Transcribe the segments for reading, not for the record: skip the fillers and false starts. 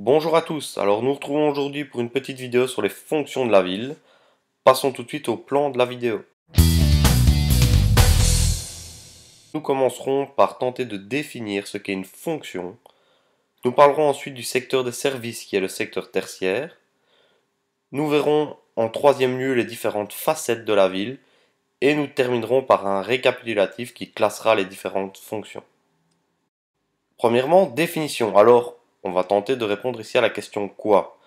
Bonjour à tous, alors nous nous retrouvons aujourd'hui pour une petite vidéo sur les fonctions de la ville. Passons tout de suite au plan de la vidéo. Nous commencerons par tenter de définir ce qu'est une fonction. Nous parlerons ensuite du secteur des services qui est le secteur tertiaire. Nous verrons en troisième lieu les différentes facettes de la ville et nous terminerons par un récapitulatif qui classera les différentes fonctions. Premièrement, définition. Alors, on va tenter de répondre ici à la question quoi.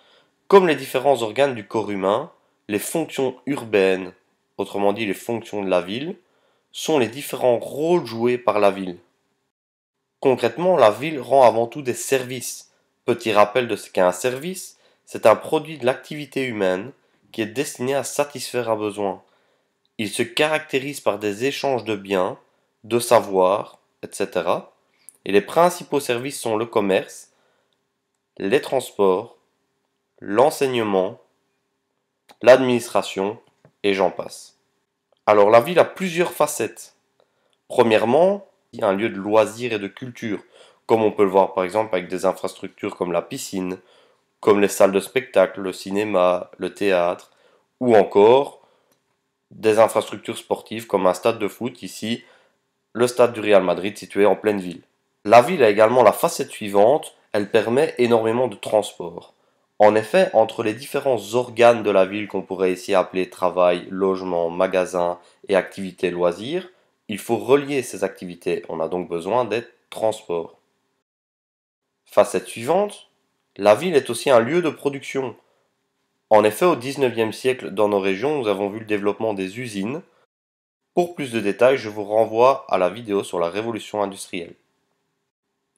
Comme les différents organes du corps humain, les fonctions urbaines, autrement dit les fonctions de la ville, sont les différents rôles joués par la ville. Concrètement, la ville rend avant tout des services. Petit rappel de ce qu'est un service, c'est un produit de l'activité humaine qui est destiné à satisfaire un besoin. Il se caractérise par des échanges de biens, de savoir, etc. Et les principaux services sont le commerce, les transports, l'enseignement, l'administration, et j'en passe. Alors la ville a plusieurs facettes. Premièrement, il y a un lieu de loisirs et de culture, comme on peut le voir par exemple avec des infrastructures comme la piscine, comme les salles de spectacle, le cinéma, le théâtre, ou encore des infrastructures sportives comme un stade de foot, ici le stade du Real Madrid situé en pleine ville. La ville a également la facette suivante, elle permet énormément de transport. En effet, entre les différents organes de la ville qu'on pourrait ici appeler travail, logement, magasin et activités loisirs, il faut relier ces activités. On a donc besoin des transports. Facette suivante, la ville est aussi un lieu de production. En effet, au XIXe siècle, dans nos régions, nous avons vu le développement des usines. Pour plus de détails, je vous renvoie à la vidéo sur la révolution industrielle.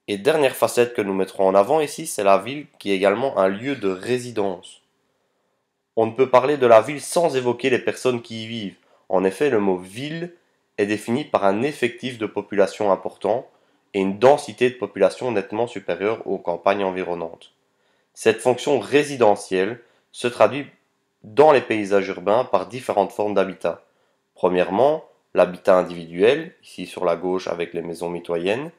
Et dernière facette que nous mettrons en avant ici, c'est la ville qui est également un lieu de résidence. On ne peut parler de la ville sans évoquer les personnes qui y vivent. En effet, le mot ville est défini par un effectif de population important et une densité de population nettement supérieure aux campagnes environnantes. Cette fonction résidentielle se traduit dans les paysages urbains par différentes formes d'habitat. Premièrement, l'habitat individuel, ici sur la gauche avec les maisons mitoyennes,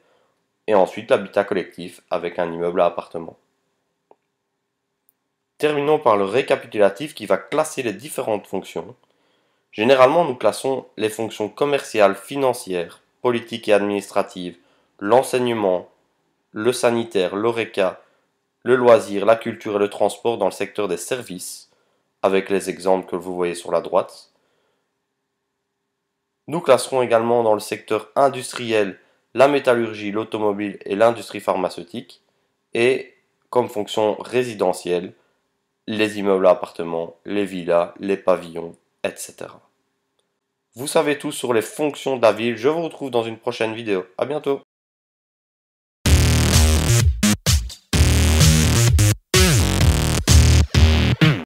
et ensuite l'habitat collectif avec un immeuble à appartements. Terminons par le récapitulatif qui va classer les différentes fonctions. Généralement, nous classons les fonctions commerciales, financières, politiques et administratives, l'enseignement, le sanitaire, l'ORECA, le loisir, la culture et le transport dans le secteur des services, avec les exemples que vous voyez sur la droite. Nous classerons également dans le secteur industriel la métallurgie, l'automobile et l'industrie pharmaceutique, et comme fonction résidentielle, les immeubles à appartements, les villas, les pavillons, etc. Vous savez tout sur les fonctions de la ville, je vous retrouve dans une prochaine vidéo. À bientôt.